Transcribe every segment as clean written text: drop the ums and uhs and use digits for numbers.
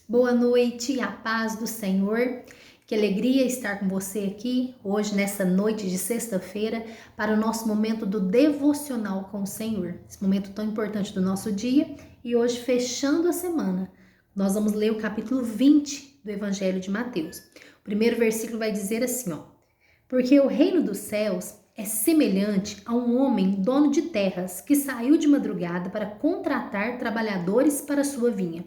Boa noite, a paz do Senhor. Que alegria estar com você aqui hoje, nessa noite de sexta-feira, para o nosso momento do devocional com o Senhor. Esse momento tão importante do nosso dia. E hoje, fechando a semana, nós vamos ler o capítulo 20 do Evangelho de Mateus. O primeiro versículo vai dizer assim, ó: Porque o reino dos céus é semelhante a um homem dono de terras que saiu de madrugada para contratar trabalhadores para sua vinha.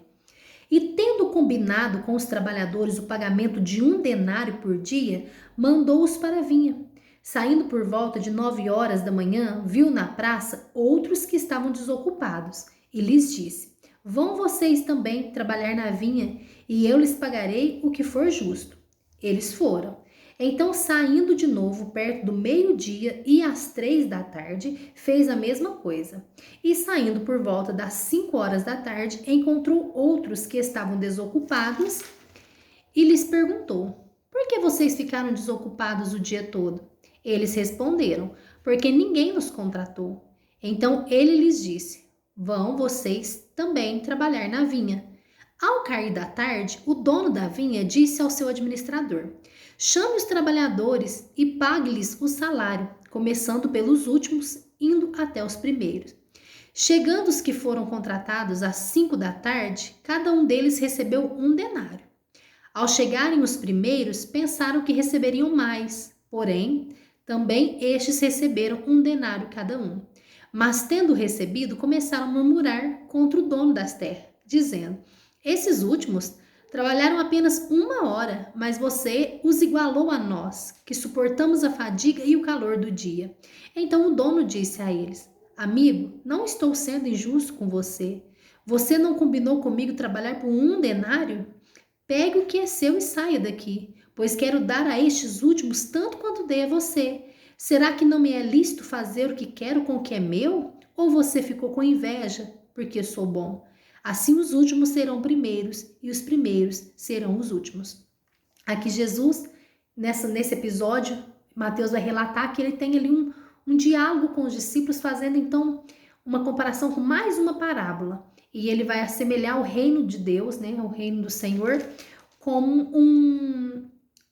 E tendo combinado com os trabalhadores o pagamento de 1 denário por dia, mandou-os para a vinha. Saindo por volta de 9 horas da manhã, viu na praça outros que estavam desocupados e lhes disse: Vão vocês também trabalhar na vinha e eu lhes pagarei o que for justo. Eles foram. Então, saindo de novo perto do meio-dia e às 3 da tarde, fez a mesma coisa. E saindo por volta das 5 horas da tarde, encontrou outros que estavam desocupados e lhes perguntou: Por que vocês ficaram desocupados o dia todo? Eles responderam: Porque ninguém nos contratou. Então ele lhes disse: Vão vocês também trabalhar na vinha. Ao cair da tarde, o dono da vinha disse ao seu administrador: Chame os trabalhadores e pague-lhes o salário, começando pelos últimos, indo até os primeiros. Chegando os que foram contratados às 5 da tarde, cada um deles recebeu 1 denário. Ao chegarem os primeiros, pensaram que receberiam mais, porém, também estes receberam 1 denário cada um. Mas tendo recebido, começaram a murmurar contra o dono das terras, dizendo: Esses últimos trabalharam apenas 1 hora, mas você os igualou a nós, que suportamos a fadiga e o calor do dia. Então o dono disse a eles: Amigo, não estou sendo injusto com você. Você não combinou comigo trabalhar por 1 denário? Pegue o que é seu e saia daqui, pois quero dar a estes últimos tanto quanto dei a você. Será que não me é lícito fazer o que quero com o que é meu? Ou você ficou com inveja, porque sou bom? Assim os últimos serão primeiros e os primeiros serão os últimos. Aqui Jesus, nesse episódio, Mateus vai relatar que ele tem ali um diálogo com os discípulos, fazendo então uma comparação com mais uma parábola. E ele vai assemelhar o reino de Deus, né, o reino do Senhor, como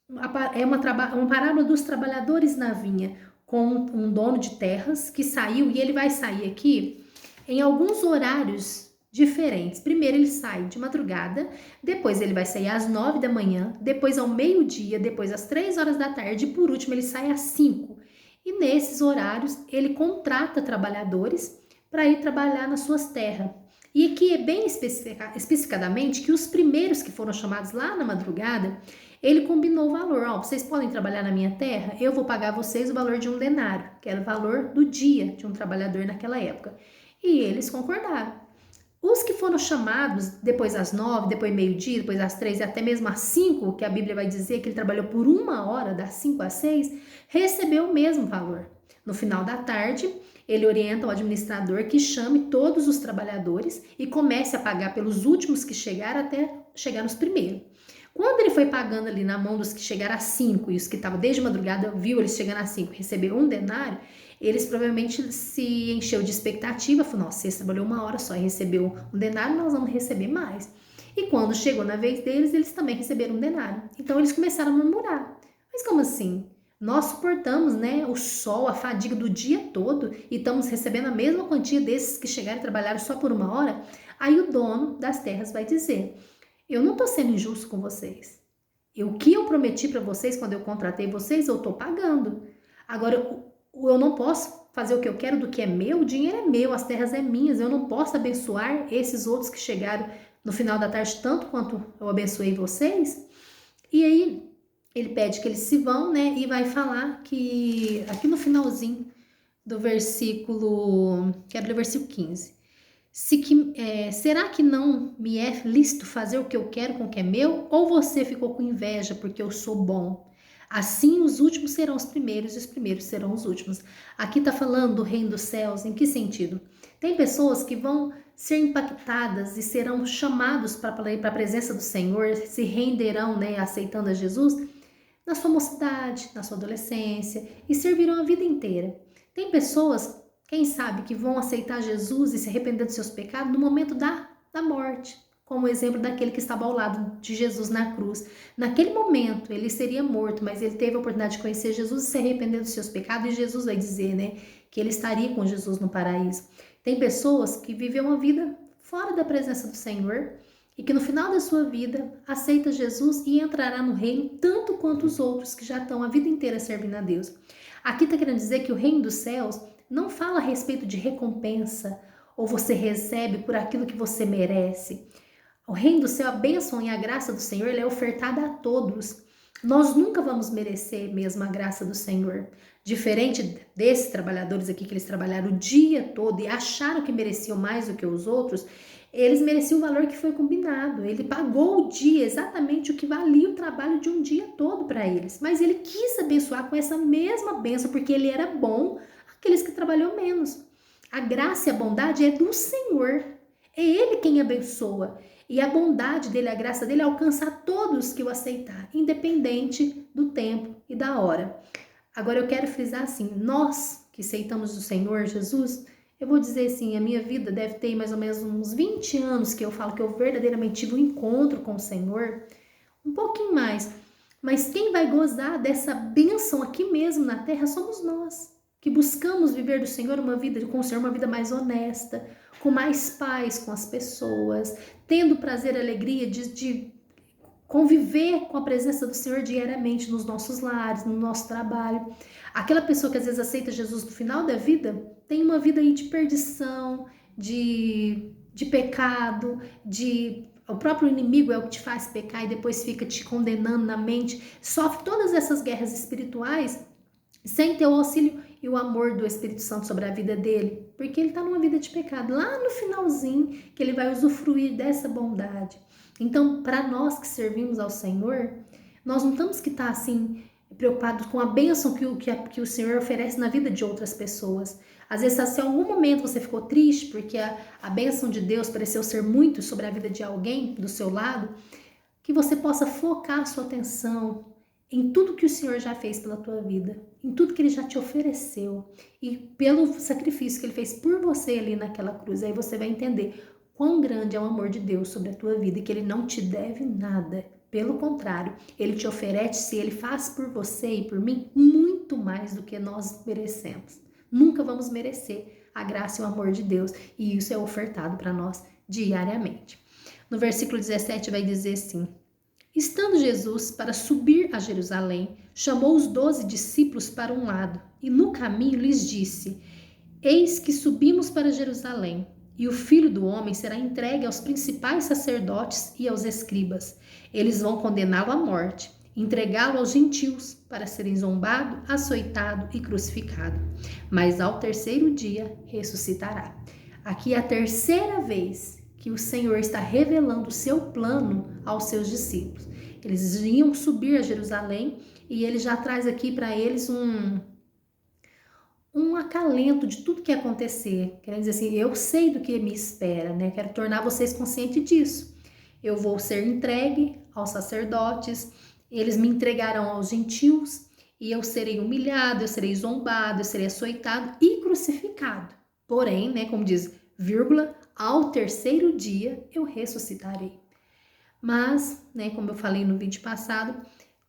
uma parábola dos trabalhadores na vinha, com um dono de terras que saiu, e ele vai sair aqui em alguns horários diferentes. Primeiro ele sai de madrugada, depois ele vai sair às 9 da manhã, depois ao meio-dia, depois às 3 horas da tarde e por último ele sai às 5. E nesses horários ele contrata trabalhadores para ir trabalhar nas suas terras. E aqui é bem especificadamente que os primeiros que foram chamados lá na madrugada, ele combinou o valor. Ó, vocês podem trabalhar na minha terra? Eu vou pagar vocês o valor de 1 denário, que era o valor do dia de um trabalhador naquela época. E eles concordaram. Os que foram chamados depois às 9, depois meio-dia, depois às 3 e até mesmo às 5, que a Bíblia vai dizer que ele trabalhou por 1 hora, das 5 às 6, recebeu o mesmo valor. No final da tarde, ele orienta o administrador que chame todos os trabalhadores e comece a pagar pelos últimos que chegaram até chegar nos primeiros. Quando ele foi pagando ali na mão dos que chegaram às 5 e os que estavam desde madrugada, viu eles chegando às 5 receberam 1 denário, eles provavelmente se encheu de expectativa, falou: nossa, você trabalhou 1 hora só e recebeu 1 denário, nós vamos receber mais. E quando chegou na vez deles, eles também receberam 1 denário. Então eles começaram a murmurar: mas como assim? Nós suportamos, né, o sol, a fadiga do dia todo e estamos recebendo a mesma quantia desses que chegaram e trabalharam só por 1 hora? Aí o dono das terras vai dizer: eu não estou sendo injusto com vocês. O que eu prometi para vocês quando eu contratei vocês, eu estou pagando. Agora, eu não posso fazer o que eu quero do que é meu, o dinheiro é meu, as terras é minhas, eu não posso abençoar esses outros que chegaram no final da tarde tanto quanto eu abençoei vocês. E aí ele pede que eles se vão, né, e vai falar que aqui no finalzinho do versículo, quero ler o versículo 15. Será que não me é lícito fazer o que eu quero com o que é meu? Ou você ficou com inveja porque eu sou bom? Assim os últimos serão os primeiros e os primeiros serão os últimos. Aqui está falando do reino dos céus, em que sentido? Tem pessoas que vão ser impactadas e serão chamados para a presença do Senhor, se renderão, né, aceitando a Jesus, na sua mocidade, na sua adolescência e servirão a vida inteira. Tem pessoas, quem sabe, que vão aceitar Jesus e se arrepender dos seus pecados no momento da morte, como o exemplo daquele que estava ao lado de Jesus na cruz. Naquele momento, ele seria morto, mas ele teve a oportunidade de conhecer Jesus e se arrepender dos seus pecados, e Jesus vai dizer, né, que ele estaria com Jesus no paraíso. Tem pessoas que vivem uma vida fora da presença do Senhor e que no final da sua vida aceita Jesus e entrará no reino tanto quanto os outros que já estão a vida inteira servindo a Deus. Aqui está querendo dizer que o reino dos céus não fala a respeito de recompensa ou você recebe por aquilo que você merece. O reino do céu, a bênção e a graça do Senhor, ele é ofertada a todos. Nós nunca vamos merecer mesmo a graça do Senhor. Diferente desses trabalhadores aqui, que eles trabalharam o dia todo e acharam que mereciam mais do que os outros, eles mereciam o valor que foi combinado. Ele pagou o dia exatamente o que valia o trabalho de um dia todo para eles. Mas ele quis abençoar com essa mesma bênção, porque ele era bom aqueles que trabalhou menos. A graça e a bondade é do Senhor. É Ele quem abençoa. E a bondade dele, a graça dele alcança a todos que o aceitar, independente do tempo e da hora. Agora eu quero frisar assim, nós que aceitamos o Senhor Jesus, eu vou dizer assim, a minha vida deve ter mais ou menos uns 20 anos que eu falo que eu verdadeiramente tive um encontro com o Senhor, um pouquinho mais. Mas quem vai gozar dessa bênção aqui mesmo na terra somos nós, que buscamos viver do Senhor uma vida com o Senhor, uma vida mais honesta, com mais paz com as pessoas, tendo prazer e alegria de conviver com a presença do Senhor diariamente nos nossos lares, no nosso trabalho. Aquela pessoa que às vezes aceita Jesus no final da vida, tem uma vida aí de perdição, de pecado, o próprio inimigo é o que te faz pecar e depois fica te condenando na mente, sofre todas essas guerras espirituais sem ter o auxílio e o amor do Espírito Santo sobre a vida dele, porque ele está numa vida de pecado, lá no finalzinho que ele vai usufruir dessa bondade. Então, para nós que servimos ao Senhor, nós não temos que estar assim preocupados com a bênção que o Senhor oferece na vida de outras pessoas. Às vezes, se em algum momento você ficou triste porque a bênção de Deus pareceu ser muito sobre a vida de alguém do seu lado, que você possa focar a sua atenção em tudo que o Senhor já fez pela tua vida, em tudo que Ele já te ofereceu e pelo sacrifício que Ele fez por você ali naquela cruz. Aí você vai entender quão grande é o amor de Deus sobre a tua vida e que Ele não te deve nada. Pelo contrário, Ele te oferece, Ele faz por você e por mim muito mais do que nós merecemos. Nunca vamos merecer a graça e o amor de Deus e isso é ofertado para nós diariamente. No versículo 17 vai dizer assim: estando Jesus para subir a Jerusalém, chamou os 12 discípulos para um lado e no caminho lhes disse: eis que subimos para Jerusalém e o Filho do Homem será entregue aos principais sacerdotes e aos escribas. Eles vão condená-lo à morte, entregá-lo aos gentios para serem zombado, açoitado e crucificado. Mas ao terceiro dia ressuscitará. Aqui é a terceira vez que o Senhor está revelando o seu plano aos seus discípulos. Eles iam subir a Jerusalém e ele já traz aqui para eles um acalento de tudo que ia acontecer. Querendo dizer assim, eu sei do que me espera, né? Quero tornar vocês conscientes disso. Eu vou ser entregue aos sacerdotes, eles me entregarão aos gentios e eu serei humilhado, eu serei zombado, eu serei açoitado e crucificado. Porém, né, como diz, vírgula, ao terceiro dia eu ressuscitarei. Mas, né, como eu falei no vídeo passado,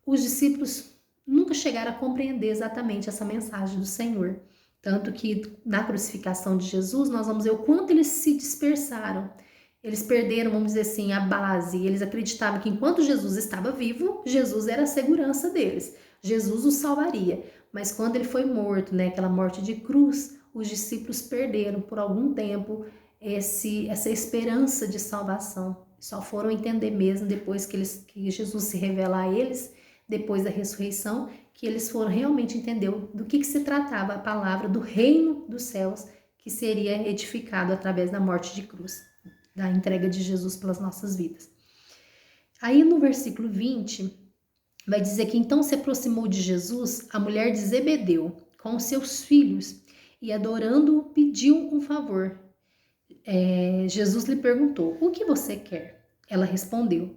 os discípulos nunca chegaram a compreender exatamente essa mensagem do Senhor. Tanto que na crucificação de Jesus, nós vamos ver o quanto eles se dispersaram. Eles perderam, vamos dizer assim, a base. Eles acreditavam que enquanto Jesus estava vivo, Jesus era a segurança deles. Jesus os salvaria. Mas quando ele foi morto, né, aquela morte de cruz, os discípulos perderam por algum tempo essa esperança de salvação. Só foram entender mesmo depois que Jesus se revela a eles, depois da ressurreição, que eles foram realmente entender do que se tratava a palavra do reino dos céus, que seria edificado através da morte de cruz, da entrega de Jesus pelas nossas vidas. Aí no versículo 20, vai dizer que então se aproximou de Jesus a mulher de Zebedeu, com os seus filhos, e adorando-o, pediu um favor. Jesus lhe perguntou: o que você quer? Ela respondeu: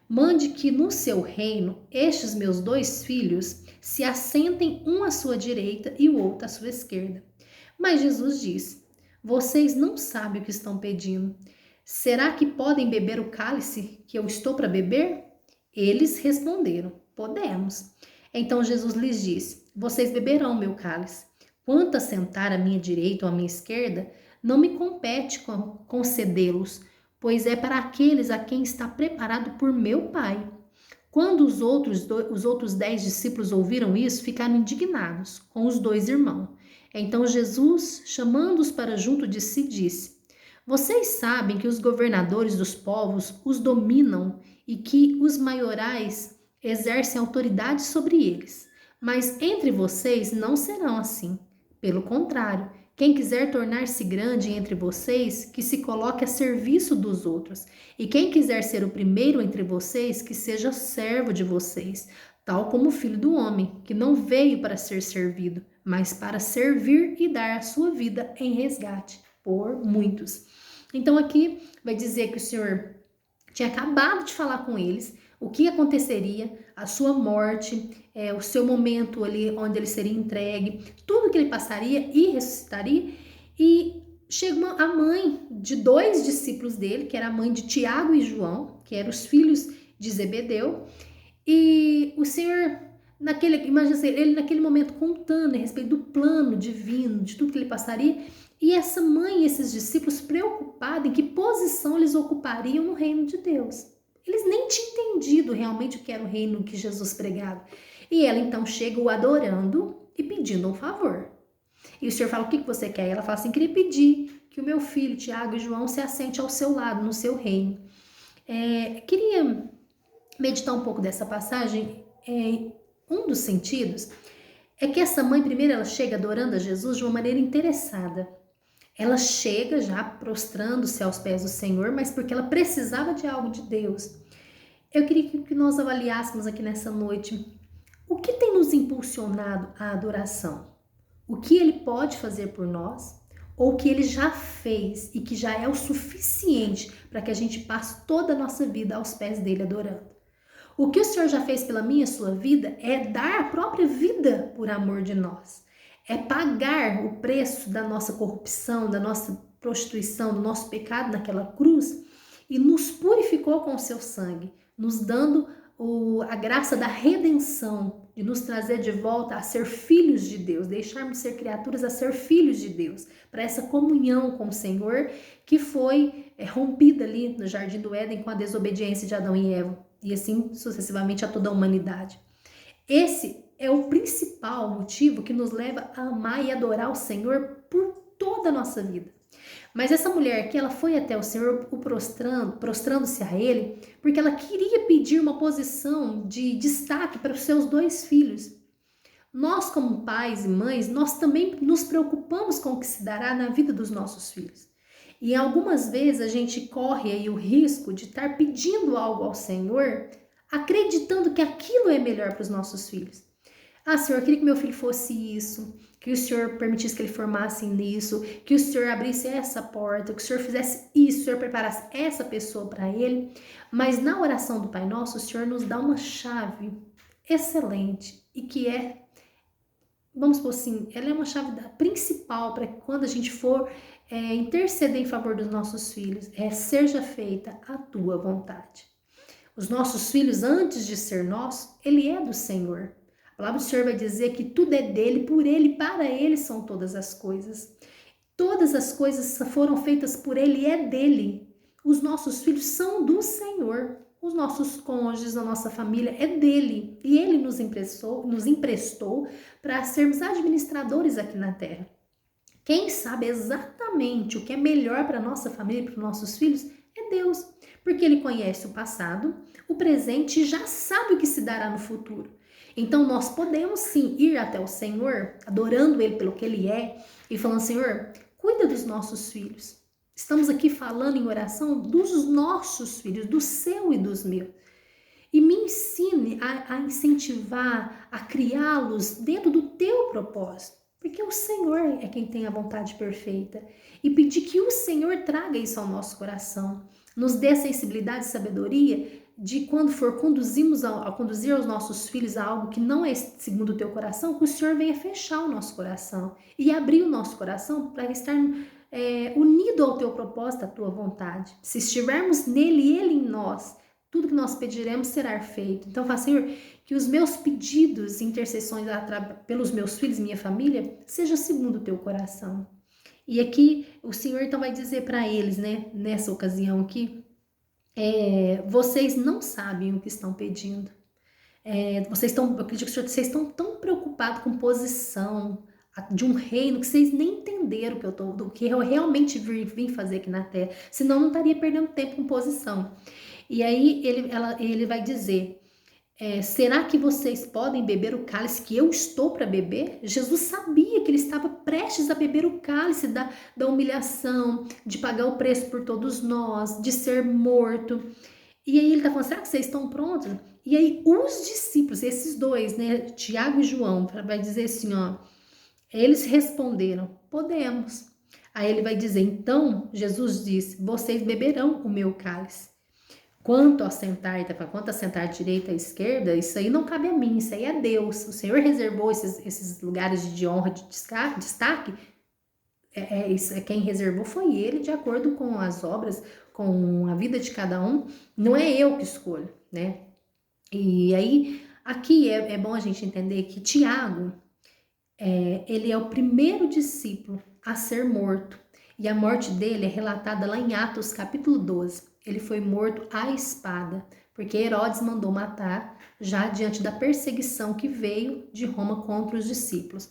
mande que no seu reino estes meus 2 filhos se assentem um à sua direita e o outro à sua esquerda. Mas Jesus disse: vocês não sabem o que estão pedindo. será que podem beber o cálice que eu estou para beber? Eles responderam: podemos. Então Jesus lhes disse: vocês beberão meu cálice. Quanto a sentar à minha direita ou à minha esquerda, não me compete concedê-los, pois é para aqueles a quem está preparado por meu Pai. Quando os outros 10 discípulos ouviram isso, ficaram indignados com os dois irmãos. Então Jesus, chamando-os para junto de si, disse: vocês sabem que os governadores dos povos os dominam e que os maiorais exercem autoridade sobre eles. Mas entre vocês não serão assim. Pelo contrário, quem quiser tornar-se grande entre vocês, que se coloque a serviço dos outros. E quem quiser ser o primeiro entre vocês, que seja servo de vocês, tal como o Filho do Homem, que não veio para ser servido, mas para servir e dar a sua vida em resgate por muitos. Então aqui vai dizer que o Senhor tinha acabado de falar com eles o que aconteceria, a sua morte, o seu momento ali onde ele seria entregue, tudo que ele passaria e ressuscitaria. E chega a mãe de 2 discípulos dele, que era a mãe de Tiago e João, que eram os filhos de Zebedeu, e o Senhor, imagina assim, ele naquele momento contando a respeito do plano divino, de tudo que ele passaria, e essa mãe e esses discípulos preocupados em que posição eles ocupariam no reino de Deus. Eles nem tinham entendido realmente o que era o reino que Jesus pregava. E ela então chega o adorando e pedindo um favor. E o Senhor fala: o que você quer? E ela fala assim: queria pedir que o meu filho, Tiago e João, se assente ao seu lado, no seu reino. Queria meditar um pouco dessa passagem. Um dos sentidos é que essa mãe, primeiro, ela chega adorando a Jesus de uma maneira interessada. Ela chega já prostrando-se aos pés do Senhor, mas porque ela precisava de algo de Deus. Eu queria que nós avaliássemos aqui nessa noite o que tem nos impulsionado à adoração. O que Ele pode fazer por nós, ou o que Ele já fez e que já é o suficiente para que a gente passe toda a nossa vida aos pés dEle adorando. O que o Senhor já fez pela minha e sua vida é dar a própria vida por amor de nós. É pagar o preço da nossa corrupção, da nossa prostituição, do nosso pecado naquela cruz e nos purificou com o seu sangue, nos dando a graça da redenção, de nos trazer de volta a ser filhos de Deus, deixarmos de ser criaturas a ser filhos de Deus, para essa comunhão com o Senhor que foi rompida ali no Jardim do Éden com a desobediência de Adão e Eva, e assim sucessivamente a toda a humanidade. Esse é o principal motivo que nos leva a amar e adorar o Senhor por toda a nossa vida. Mas essa mulher aqui, ela foi até o Senhor prostrando-se a Ele, porque ela queria pedir uma posição de destaque para os seus 2 filhos. Nós, como pais e mães, nós também nos preocupamos com o que se dará na vida dos nossos filhos. E algumas vezes a gente corre aí o risco de estar pedindo algo ao Senhor, acreditando que aquilo é melhor para os nossos filhos. Ah, Senhor, eu queria que meu filho fosse isso, que o Senhor permitisse que ele formasse nisso, que o Senhor abrisse essa porta, que o Senhor fizesse isso, que o Senhor preparasse essa pessoa para ele. Mas na oração do Pai Nosso, o Senhor nos dá uma chave excelente e que vamos supor assim, ela é uma chave principal para quando a gente for interceder em favor dos nossos filhos, seja feita a tua vontade. Os nossos filhos, antes de ser nosso, ele é do Senhor. A palavra do Senhor vai dizer que tudo é dele, por ele, para ele são todas as coisas. Todas as coisas foram feitas por ele e é dele. Os nossos filhos são do Senhor. Os nossos cônjuges, a nossa família é dele. E ele nos emprestou para sermos administradores aqui na terra. Quem sabe exatamente o que é melhor para a nossa família e para os nossos filhos é Deus. Porque ele conhece o passado, o presente e já sabe o que se dará no futuro. Então nós podemos sim ir até o Senhor, adorando Ele pelo que Ele é e falando: Senhor, cuida dos nossos filhos. Estamos aqui falando em oração dos nossos filhos, do seu e dos meus. E me ensine a incentivar, a criá-los dentro do teu propósito. Porque o Senhor é quem tem a vontade perfeita. E pedir que o Senhor traga isso ao nosso coração. Nos dê sensibilidade e sabedoria de quando for conduzir os nossos filhos a algo que não é segundo o teu coração, que o Senhor venha fechar o nosso coração e abrir o nosso coração para estar unido ao teu propósito, à tua vontade. Se estivermos nele e ele em nós, tudo que nós pediremos será feito. Então, fala, Senhor, que os meus pedidos, intercessões pelos meus filhos, minha família, seja segundo o teu coração. E aqui o Senhor então vai dizer para eles, né, nessa ocasião aqui, vocês não sabem o que estão pedindo. Eu acredito que vocês estão tão preocupados com posição de um reino que vocês nem entenderam do que eu realmente vim fazer aqui na terra. Senão não estaria perdendo tempo com posição. E aí ele vai dizer, será que vocês podem beber o cálice que eu estou para beber? Jesus sabia que ele estava prestes a beber o cálice da humilhação, de pagar o preço por todos nós, de ser morto. E aí ele está falando, será que vocês estão prontos? E aí os discípulos, esses dois, né, Tiago e João, vai dizer assim, ó, eles responderam, podemos. Aí ele vai dizer, então Jesus disse, vocês beberão o meu cálice. Quanto a sentar à direita e à esquerda, isso aí não cabe a mim, isso aí é Deus. O Senhor reservou esses lugares de honra, de destaque. Quem reservou foi Ele, de acordo com as obras, com a vida de cada um. Não é eu que escolho, né? E aí, aqui é bom a gente entender que Tiago, ele é o primeiro discípulo a ser morto. E a morte dele é relatada lá em Atos capítulo 12. Ele foi morto à espada, porque Herodes mandou matar já diante da perseguição que veio de Roma contra os discípulos.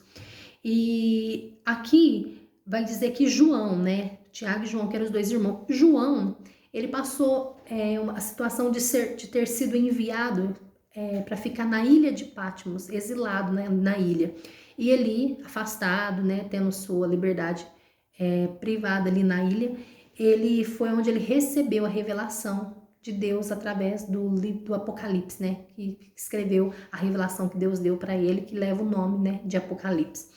E aqui vai dizer que João, né, Tiago e João, que eram os dois irmãos, João, ele passou a situação de ter sido enviado para ficar na ilha de Patmos, exilado, né, na ilha. E ele, afastado, né, tendo sua liberdade privada ali na ilha, ele foi onde ele recebeu a revelação de Deus através do livro do Apocalipse, né? Que escreveu a revelação que Deus deu para ele, que leva o nome, né, de Apocalipse.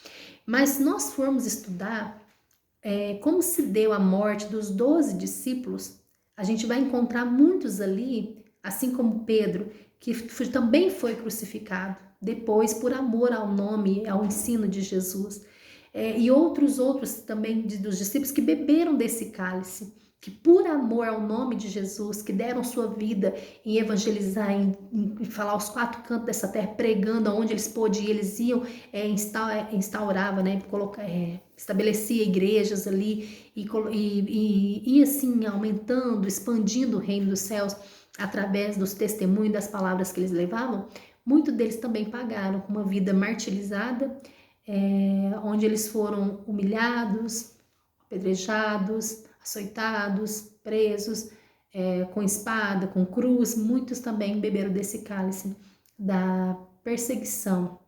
Mas se nós formos estudar como se deu a morte dos 12 discípulos, a gente vai encontrar muitos ali, assim como Pedro, que também foi crucificado, depois por amor ao nome, ao ensino de Jesus. E outros também dos discípulos que beberam desse cálice, que por amor ao nome de Jesus, que deram sua vida em evangelizar, em falar aos 4 cantos dessa terra, pregando aonde eles podiam, eles iam, instaurava, né, estabelecia igrejas ali e assim aumentando, expandindo o reino dos céus através dos testemunhos, das palavras que eles levavam. Muitos deles também pagaram com uma vida martirizada, onde eles foram humilhados, apedrejados, açoitados, presos, com espada, com cruz. Muitos também beberam desse cálice da perseguição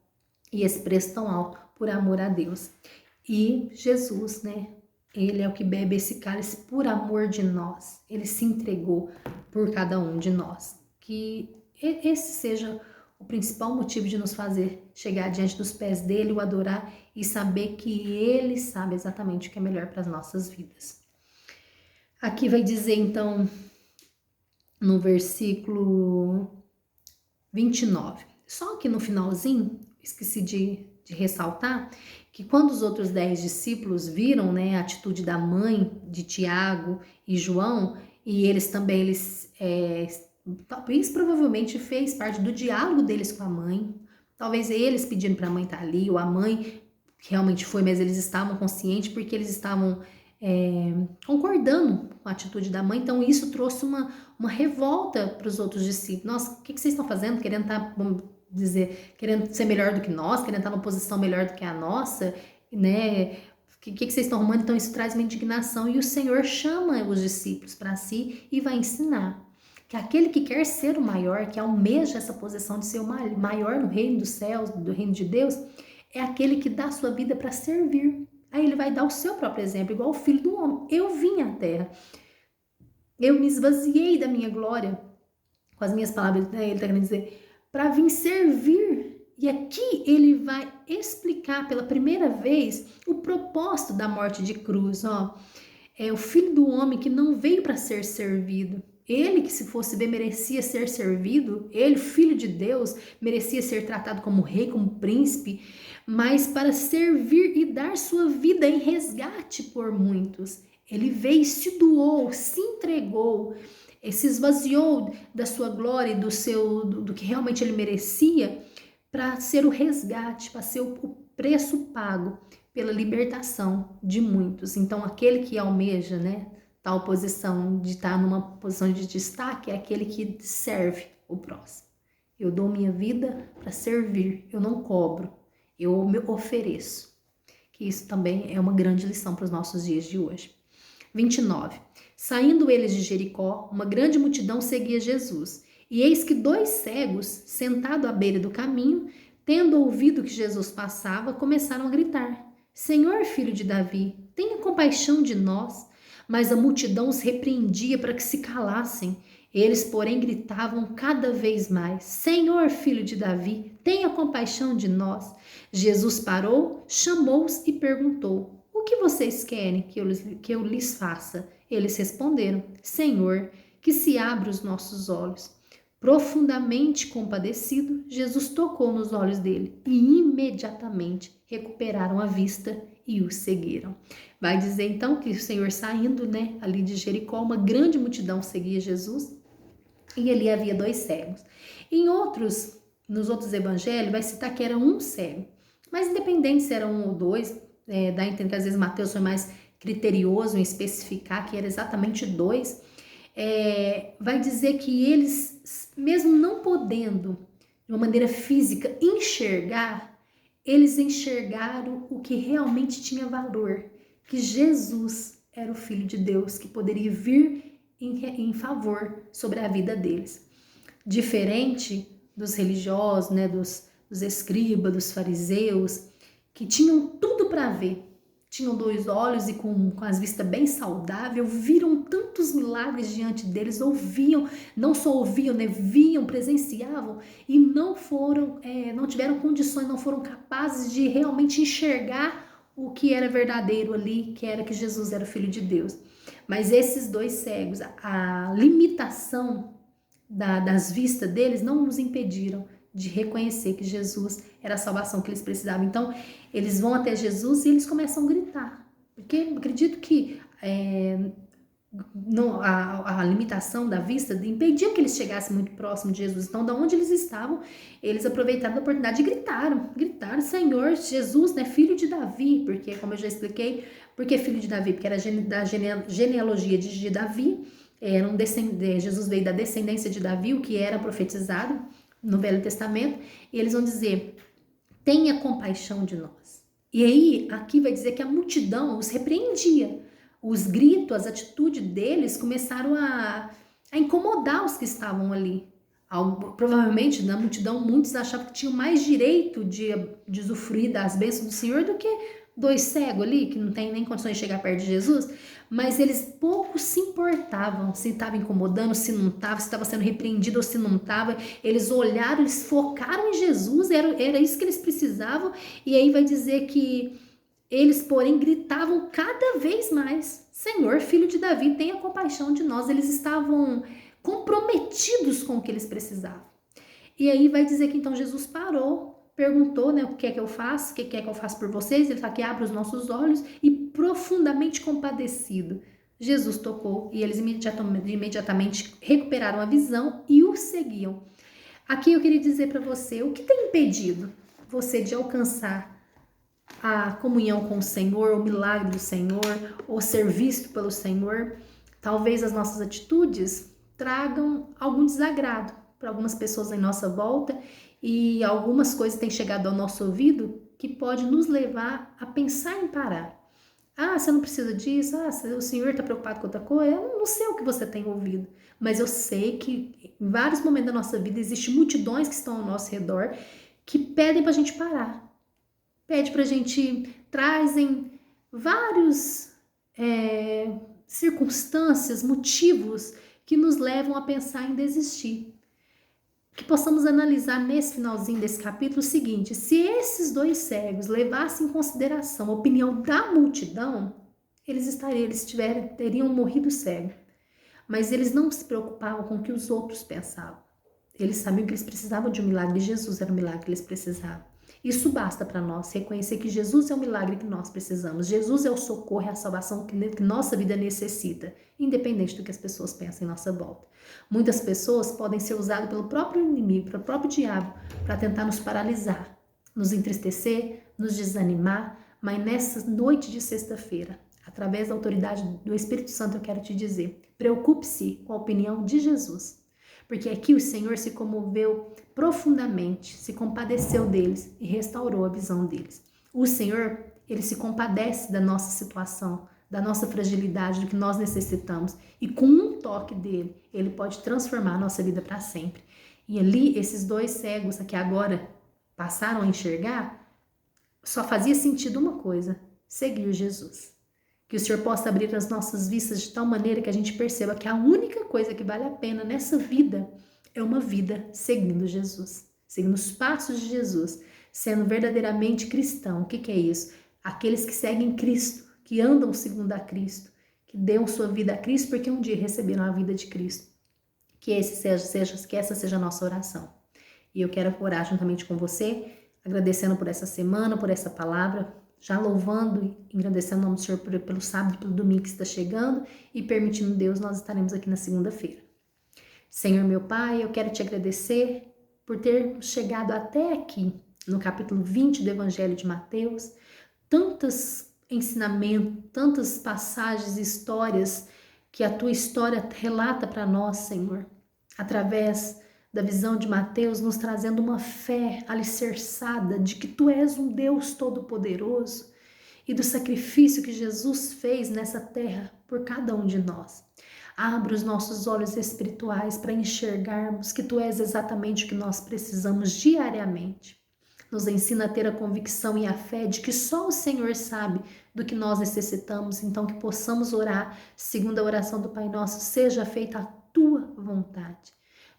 e esse preço tão alto por amor a Deus. E Jesus, né, ele é o que bebe esse cálice por amor de nós. Ele se entregou por cada um de nós. Que esse seja o principal motivo de nos fazer chegar diante dos pés dele, o adorar e saber que ele sabe exatamente o que é melhor para as nossas vidas. Aqui vai dizer então, no versículo 29, só que no finalzinho, esqueci de ressaltar, que quando os outros 10 discípulos viram, né, a atitude da mãe de Tiago e João, e eles também, talvez provavelmente fez parte do diálogo deles com a mãe, talvez eles pedindo para a mãe estar ali, ou a mãe realmente foi, mas eles estavam conscientes porque eles estavam concordando com a atitude da mãe. Então isso trouxe uma revolta para os outros discípulos. Nossa, o que vocês estão fazendo? Querendo estar, vamos dizer, querendo ser melhor do que nós, querendo estar numa posição melhor do que a nossa, né? O que vocês estão arrumando? Então isso traz uma indignação, e o Senhor chama os discípulos para si e vai ensinar que aquele que quer ser o maior, que almeja essa posição de ser o maior no reino dos céus, do reino de Deus, é aquele que dá a sua vida para servir. Aí ele vai dar o seu próprio exemplo, igual o filho do homem. Eu vim à terra, eu me esvaziei da minha glória, com as minhas palavras, né? Ele está querendo dizer, para vir servir. E aqui ele vai explicar pela primeira vez o propósito da morte de cruz. É o filho do homem que não veio para ser servido, Ele que, se fosse ver, merecia ser servido. Ele, filho de Deus, merecia ser tratado como rei, como príncipe, mas para servir e dar sua vida em resgate por muitos. Ele veio, se doou, se entregou, se esvaziou da sua glória e do que realmente ele merecia, para ser o resgate, para ser o preço pago pela libertação de muitos. Então, aquele que almeja, né, tal posição, de estar numa posição de destaque, é aquele que serve o próximo. Eu dou minha vida para servir, eu não cobro, eu me ofereço. Que isso também é uma grande lição para os nossos dias de hoje. 29. Saindo eles de Jericó, uma grande multidão seguia Jesus. E eis que 2 cegos, sentados à beira do caminho, tendo ouvido que Jesus passava, começaram a gritar: Senhor, filho de Davi, tenha compaixão de nós. Mas a multidão os repreendia para que se calassem. Eles, porém, gritavam cada vez mais: Senhor, filho de Davi, tenha compaixão de nós. Jesus parou, chamou-os e perguntou: O que vocês querem que eu lhes faça? Eles responderam: Senhor, que se abra os nossos olhos. Profundamente compadecido, Jesus tocou nos olhos dele e imediatamente recuperaram a vista e o seguiram. Vai dizer então que o Senhor, saindo, né, ali de Jericó, uma grande multidão seguia Jesus e ali havia 2 cegos. Nos outros evangelhos vai citar que era um cego, mas independente se era um ou dois, dá a entender que às vezes Mateus foi mais criterioso em especificar que era exatamente 2. Vai dizer que eles, mesmo não podendo de uma maneira física enxergar, eles enxergaram o que realmente tinha valor, que Jesus era o Filho de Deus, que poderia vir em favor sobre a vida deles. Diferente dos religiosos, né, dos escribas, dos fariseus, que tinham tudo para ver, tinham 2 olhos e com as vistas bem saudáveis, viram tantos milagres diante deles, ouviam, não só ouviam, né, viam, presenciavam e não tiveram condições, não foram capazes de realmente enxergar o que era verdadeiro ali, que era que Jesus era o Filho de Deus. Mas esses 2 cegos, a limitação das vistas deles não os impediram de reconhecer que Jesus era a salvação que eles precisavam. Então, eles vão até Jesus e eles começam a gritar. Porque eu acredito que a limitação da vista impedia que eles chegassem muito próximo de Jesus. Então, de onde eles estavam, eles aproveitaram a oportunidade e gritaram: Senhor, Jesus, né, filho de Davi. Porque, como eu já expliquei, por que filho de Davi? Porque era da genealogia de Davi. Jesus veio da descendência de Davi, o que era profetizado no Velho Testamento, e eles vão dizer: tenha compaixão de nós. E aí, aqui vai dizer que a multidão os repreendia. Os gritos, as atitudes deles começaram a incomodar os que estavam ali. Provavelmente, na multidão, muitos achavam que tinham mais direito de usufruir das bênçãos do Senhor do que 2 cegos ali, que não tem nem condições de chegar perto de Jesus. Mas eles pouco se importavam se estava incomodando, se não estava, se estava sendo repreendido ou se não estava. Eles olharam, eles focaram em Jesus, era isso que eles precisavam. E aí vai dizer que eles, porém, gritavam cada vez mais: Senhor, filho de Davi, tenha compaixão de nós. Eles estavam comprometidos com o que eles precisavam. E aí vai dizer que então Jesus parou, perguntou, né, o que é que eu faço, o que é que eu faço por vocês. Ele fala que abre os nossos olhos e, profundamente compadecido, Jesus tocou e eles imediatamente recuperaram a visão e o seguiam. Aqui eu queria dizer para você, o que tem impedido você de alcançar a comunhão com o Senhor, o milagre do Senhor, ou ser visto pelo Senhor? Talvez as nossas atitudes tragam algum desagrado para algumas pessoas em nossa volta e algumas coisas têm chegado ao nosso ouvido que pode nos levar a pensar em parar. Você não precisa disso, o Senhor está preocupado com outra coisa. Eu não sei o que você tem ouvido, mas eu sei que em vários momentos da nossa vida existem multidões que estão ao nosso redor que pedem para a gente parar. Pede para a gente, trazem vários circunstâncias, motivos que nos levam a pensar em desistir. Que possamos analisar nesse finalzinho desse capítulo o seguinte: se esses 2 cegos levassem em consideração a opinião da multidão, eles teriam morrido cegos. mas eles não se preocupavam com o que os outros pensavam. Eles sabiam que eles precisavam de um milagre, e Jesus era o milagre que eles precisavam. Isso basta para nós, reconhecer que Jesus é o milagre que nós precisamos. Jesus é o socorro, é a salvação que nossa vida necessita, independente do que as pessoas pensam em nossa volta. Muitas pessoas podem ser usadas pelo próprio inimigo, pelo próprio diabo, para tentar nos paralisar, nos entristecer, nos desanimar, mas nessa noite de sexta-feira, através da autoridade do Espírito Santo, eu quero te dizer, preocupe-se com a opinião de Jesus. Porque aqui o Senhor se comoveu profundamente, se compadeceu deles e restaurou a visão deles. O Senhor, ele se compadece da nossa situação, da nossa fragilidade, do que nós necessitamos. E com um toque dele, ele pode transformar a nossa vida para sempre. E ali, esses dois cegos que agora passaram a enxergar, só fazia sentido uma coisa: seguir Jesus. Que o Senhor possa abrir as nossas vistas de tal maneira que a gente perceba que a única coisa que vale a pena nessa vida é uma vida seguindo Jesus, seguindo os passos de Jesus, sendo verdadeiramente cristão. O que é isso? Aqueles que seguem Cristo, que andam segundo a Cristo, que dão sua vida a Cristo porque um dia receberam a vida de Cristo. Que essa seja a nossa oração. E eu quero orar juntamente com você, agradecendo por essa semana, por essa palavra, já louvando e engrandecendo o nome do Senhor pelo sábado e pelo domingo que está chegando e permitindo Deus, nós estaremos aqui na segunda-feira. Senhor meu Pai, eu quero te agradecer por ter chegado até aqui, no capítulo 20 do Evangelho de Mateus, tantos ensinamentos, tantas passagens, histórias que a tua história relata para nós, Senhor, através da visão de Mateus, nos trazendo uma fé alicerçada de que tu és um Deus todo-poderoso e do sacrifício que Jesus fez nessa terra por cada um de nós. Abra os nossos olhos espirituais para enxergarmos que tu és exatamente o que nós precisamos diariamente. Nos ensina a ter a convicção e a fé de que só o Senhor sabe do que nós necessitamos, então que possamos orar segundo a oração do Pai Nosso, seja feita a tua vontade.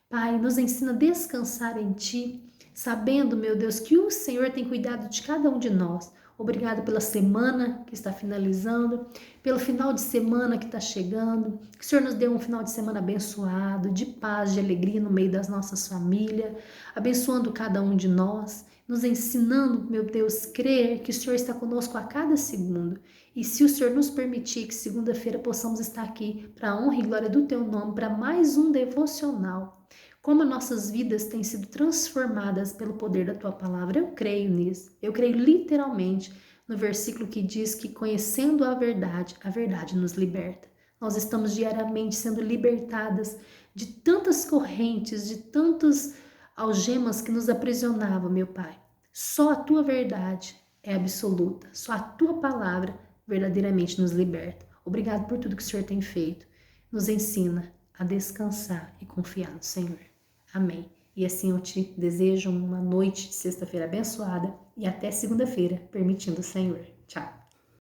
Pai, nos ensina a descansar em Ti, sabendo, meu Deus, que o Senhor tem cuidado de cada um de nós. Obrigado pela semana que está finalizando, pelo final de semana que está chegando. Que o Senhor nos dê um final de semana abençoado, de paz, de alegria no meio das nossas famílias, abençoando cada um de nós, nos ensinando, meu Deus, crer que o Senhor está conosco a cada segundo. E se o Senhor nos permitir que segunda-feira possamos estar aqui para a honra e glória do Teu nome, para mais um devocional. Como nossas vidas têm sido transformadas pelo poder da Tua palavra, eu creio nisso. Eu creio literalmente no versículo que diz que conhecendo a verdade nos liberta. Nós estamos diariamente sendo libertadas de tantas correntes, de tantas algemas que nos aprisionavam, meu Pai. Só a Tua verdade é absoluta, só a Tua palavra verdadeiramente nos liberta. Obrigado por tudo que o Senhor tem feito. Nos ensina a descansar e confiar no Senhor. Amém. E assim eu te desejo uma noite de sexta-feira abençoada e até segunda-feira, permitindo o Senhor. Tchau.